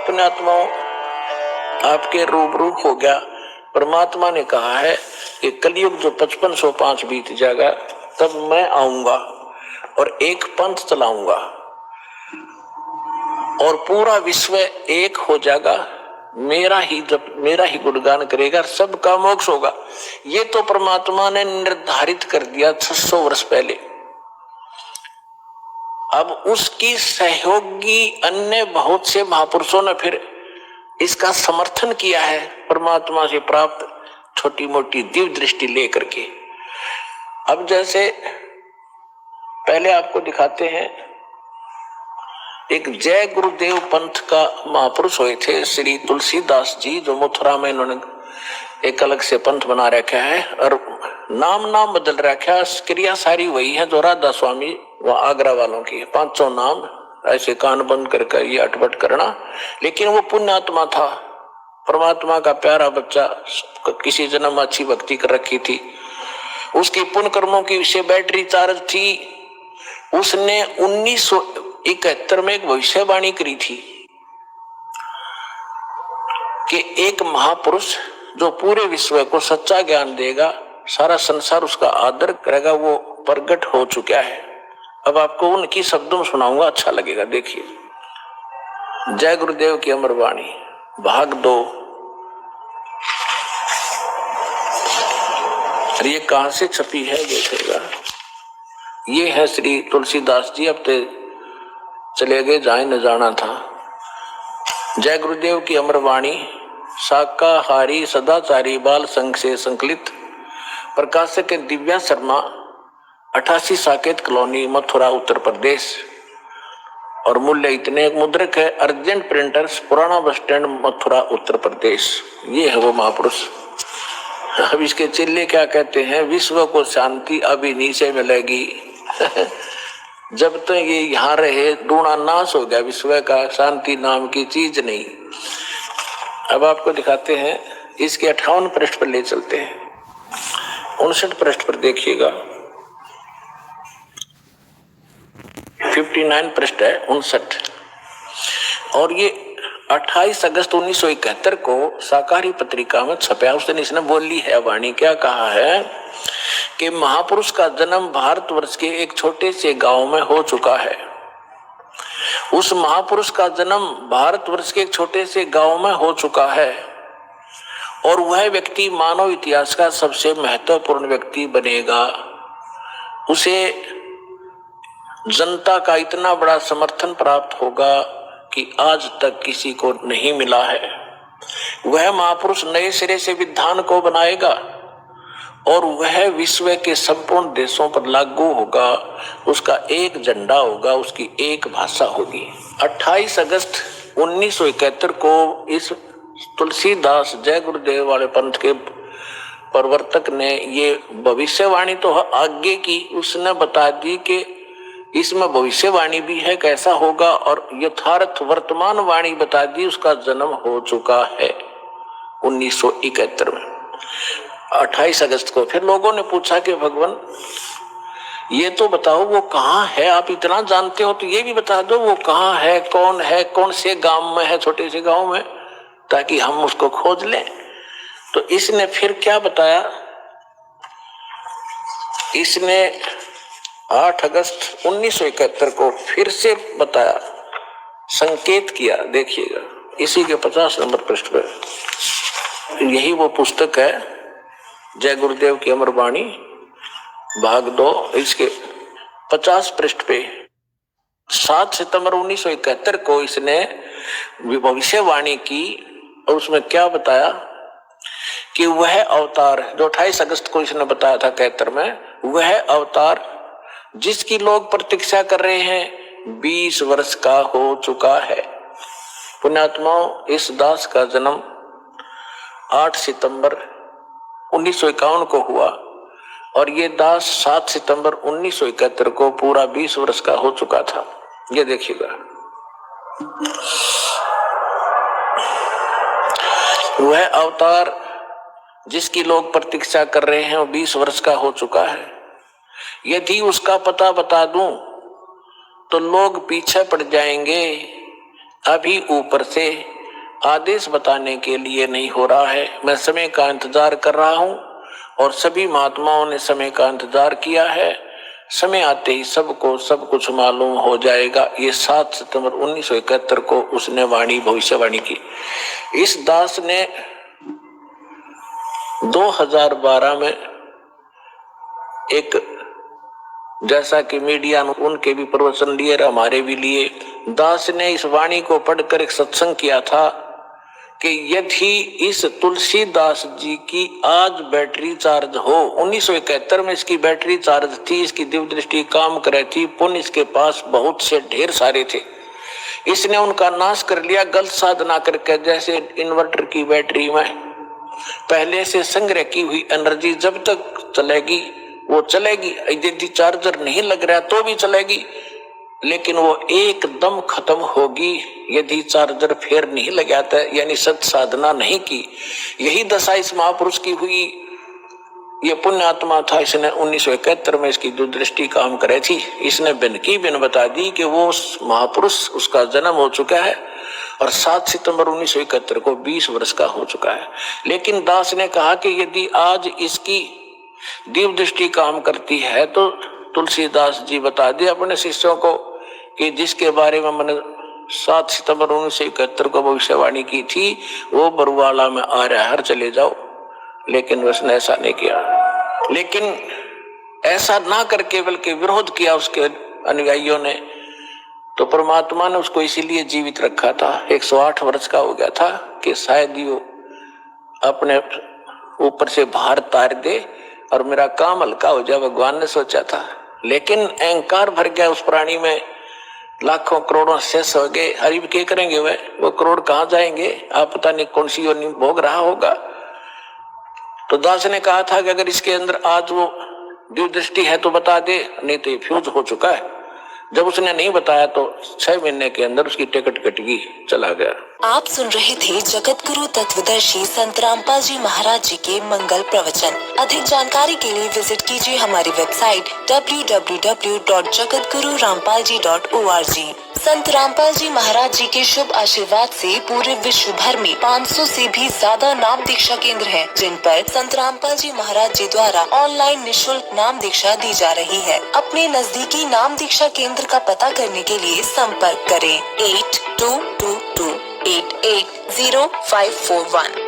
पुण्यात्माओं, आपके रूबरू हो गया। परमात्मा ने कहा है कि कलयुग जो 5505 बीत जाएगा तब मैं आऊंगा और एक पंथ चलाऊंगा और पूरा विश्व एक हो जाएगा, मेरा ही गुणगान करेगा, सबका मोक्ष होगा। ये तो परमात्मा ने निर्धारित कर दिया 600 वर्ष पहले। अब उसकी सहयोगी अन्य बहुत से महापुरुषों ने फिर इसका समर्थन किया है, परमात्मा से प्राप्त छोटी मोटी दिव्य दृष्टि लेकर के। अब जैसे पहले आपको दिखाते हैं, एक जय गुरुदेव पंथ का महापुरुष हुए थे श्री तुलसीदास जी, जो मथुरा में इन्होंने एक अलग से पंथ बना रखा है और नाम बदल रखा है। क्रिया सारी वही है जो राधा स्वामी व आगरा वालों की, 500 नाम ऐसे कान बंद करके ये अटपट करना। लेकिन वो पुण्यात्मा था, परमात्मा का प्यारा बच्चा, किसी जन्म अच्छी भक्ति कर रखी थी, उसकी पुण्य कर्मों की विषय बैटरी चार्ज थी। उसने 1971 में एक भविष्यवाणी करी थी कि एक महापुरुष जो पूरे विश्व को सच्चा ज्ञान देगा, सारा संसार उसका आदर करेगा, वो प्रकट हो चुका है। अब आपको उनकी शब्दों में सुनाऊंगा, अच्छा लगेगा। देखिए, जय गुरुदेव की अमर वाणी, भाग 2। ये कहां से छपी है देखिएगा। ये है श्री तुलसीदास जी, अब तो चले गए, जाए न जाना था। जय गुरुदेव की अमर वाणी, शाकाहारी सदाचारी बाल संघ से संकलित, प्रकाशक दिव्या शर्मा, 88 साकेत कॉलोनी, मथुरा, उत्तर प्रदेश। और मूल्य इतने, मुद्रक है अर्जेंट प्रिंटर्स, पुराना बस स्टैंड, मथुरा, उत्तर प्रदेश। ये है वो महापुरुष। अब इसके चिल्ले क्या कहते हैं, विश्व को शांति अभी नीचे मिलेगी जब तक ये यहाँ रहे दूना नाश हो गया विश्व का, शांति नाम की चीज नहीं। अब आपको दिखाते हैं, इसके 58 पृष्ठ पर ले चलते हैं। 59 पृष्ठ पर देखिएगा, 59 पृष्ठ है, 59। और ये 28 अगस्त 1971 को शाकाहारी पत्रिका में छपा। उस दिन इसने बोली है वाणी, क्या कहा है कि महापुरुष का जन्म भारतवर्ष के एक छोटे से गांव में हो चुका है। उस महापुरुष का जन्म भारतवर्ष के एक छोटे से गांव में हो चुका है और वह व्यक्ति मानव इतिहास का सबसे महत्वपूर्ण व्यक्ति बनेगा। उसे जनता का इतना बड़ा समर्थन प्राप्त होगा कि आज तक किसी को नहीं मिला है। वह महापुरुष नए सिरे से विधान को बनाएगा और वह विश्व के संपूर्ण देशों पर लागू होगा। उसका एक झंडा होगा, उसकी एक भाषा होगी। 28 अगस्त 1971 को इस तुलसीदास जय गुरुदेव वाले पंथ के प्रवर्तक ने ये भविष्यवाणी तो आगे की उसने बता दी कि इसमें भविष्यवाणी भी है कैसा होगा, और यथार्थ वर्तमान वाणी बता दी। उसका जन्म हो चुका है 1971 में 28 अगस्त को। फिर लोगों ने पूछा कि भगवान ये तो बताओ वो कहाँ है, आप इतना जानते हो तो ये भी बता दो वो कहाँ है, कौन से गांव में है, छोटे से गांव में, ताकि हम उसको खोज लें। तो इसने फिर क्या बताया, इसने 8 अगस्त 1971 को फिर से बताया, संकेत किया। देखिएगा इसी के 50 नंबर पृष्ठ पर, यही वो पुस्तक है जय गुरुदेव की अमर वाणी भाग 2, इसके 50 पृष्ठ पे 7 सितंबर 1971 को इसने भविष्यवाणी की और उसमें क्या बताया कि वह अवतार जो 28 अगस्त को इसने बताया था 71 में, वह अवतार जिसकी लोग प्रतीक्षा कर रहे हैं 20 वर्ष का हो चुका है। पुण्यात्माओं, इस दास का जन्म 8 सितंबर 1951 को हुआ और ये दास 7 सितंबर 1971 को पूरा 20 वर्ष का हो चुका था। ये देखिएगा, वह अवतार जिसकी लोग प्रतीक्षा कर रहे हैं वो 20 वर्ष का हो चुका है। यदि उसका पता बता दूं तो लोग पीछे पड़ जाएंगे। अभी ऊपर से आदेश बताने के लिए नहीं हो रहा है। मैं समय का इंतजार कर रहा हूं और सभी महात्माओं ने समय का इंतजार किया है। समय आते ही सबको सब कुछ मालूम हो जाएगा। ये 7 सितंबर 1971 को उसने भविष्यवाणी की। इस दास ने 2012 में एक, जैसा कि मीडिया ने उनके भी प्रवचन लिए और हमारे भी लिए, दास ने इस वाणी को पढ़कर एक सत्संग किया था कि यदि इस तुलसीदास जी की आज बैटरी चार्ज हो, 1971 में इसकी बैटरी चार्ज थी, इसकी दिव्य दृष्टि काम कर रही थी, पुण्य इसके पास बहुत से ढेर सारे थे, इसने उनका नाश कर लिया गलत साधना करके। जैसे इन्वर्टर की बैटरी में पहले से संग्रह की हुई एनर्जी जब तक चलेगी वो चलेगी, यदि चार्जर नहीं लग रहा तो भी चलेगी, लेकिन वो एकदम खत्म होगी यदि चार्जर फिर नहीं लगाता, यानी सत साधना नहीं की। यही दशा इस महापुरुष की हुई। ये पुण्य आत्मा था, इसने 1971 में इसकी दूरदृष्टि काम करे थी। इसने बिन की बिन बता दी कि वो महापुरुष, उसका जन्म हो चुका है और 7 सितंबर 1971 को 20 वर्ष का हो चुका है। लेकिन दास ने कहा कि यदि आज इसकी दिव्य दृष्टि काम करती है तो तुलसीदास जी बता दे अपने शिष्यों को कि जिसके बारे में मैंने 7 सितंबर 1971 को भविष्यवाणी की थी वो बरुवाला में आ रहा है, चले जाओ। लेकिन उसने ऐसा नहीं किया। लेकिन ऐसा ना करके बल्कि विरोध किया उसके अनुयायियों ने, तो परमात्मा ने उसको इसीलिए जीवित रखा था। 108 वर्ष का हो गया था कि शायद ये अपने ऊपर से भार तार दे और मेरा काम हल्का हो जाए, भगवान ने सोचा था। लेकिन अहंकार भर गया उस प्राणी में, लाखों करोड़ों शेष हो गए। हरि क्या करेंगे वो करोड़ कहाँ जाएंगे, आप पता नहीं कौन सी योनि भोग रहा होगा। तो दास ने कहा था कि अगर इसके अंदर आज वो दिव्य दृष्टि है तो बता दे, नहीं तो ये फ्यूज हो चुका है। जब उसने नहीं बताया तो 6 महीने के अंदर उसकी टिकट कट गई, चला गया। आप सुन रहे थे जगत गुरु तत्वदर्शी संत रामपाल जी महाराज जी के मंगल प्रवचन। अधिक जानकारी के लिए विजिट कीजिए हमारी वेबसाइट www.jagatgururampalji.org। संत रामपाल जी महाराज जी के शुभ आशीर्वाद से पूरे विश्व भर में 500 से भी ज्यादा नाम दीक्षा केंद्र हैं, जिन पर संत रामपाल जी महाराज जी द्वारा ऑनलाइन निःशुल्क नाम दीक्षा दी जा रही है। अपने नजदीकी नाम दीक्षा केंद्र का पता करने के लिए संपर्क करें 8222880541।